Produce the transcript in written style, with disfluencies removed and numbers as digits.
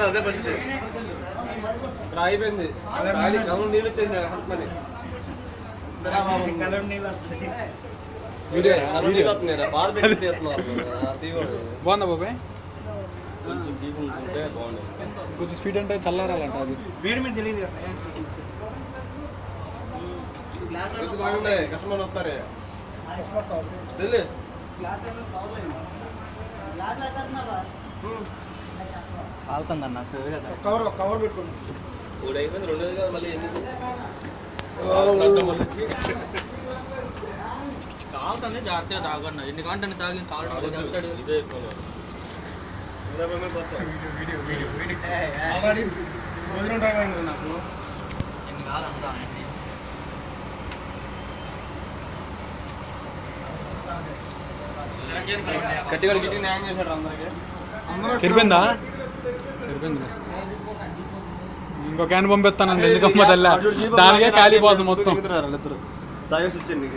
అదే పరిస్థితి ఇక్కడ అయిపోయింది. నీళ్ళు వచ్చేసినాయి మళ్ళీ బాగుందా బాబాయ్? కొంచెం దీపం ఉంటే బాగుంది. కొంచెం స్వీట్ అంటే చల్లారాలంట. అది వేడి మీద తెలియదు. కస్టమర్ వస్తారే కాలుతుందన్న. కవర్ పెట్టుకోండి. మూడు అయిపోయింది, రెండోది మళ్ళీ ఎందుకు కాలుతుంది. జాగ్రత్తగా తాగండి. ఎన్ని గంటలు తాగి కాలు ఇదే భోజనం టైం అయింది నాకు. ఎన్ని కాలంతా గట్టిగా న్యాయం చేశాడు అందరికి. సరిపోయిందా? సరిపోయింది. ఇంకో క్యాన్ పంపిస్తానండి. ఎందుకమ్మా తల్లి దానికే కాలిపోతుంది మొత్తం. ఇద్దరు తాగేసి వచ్చండి.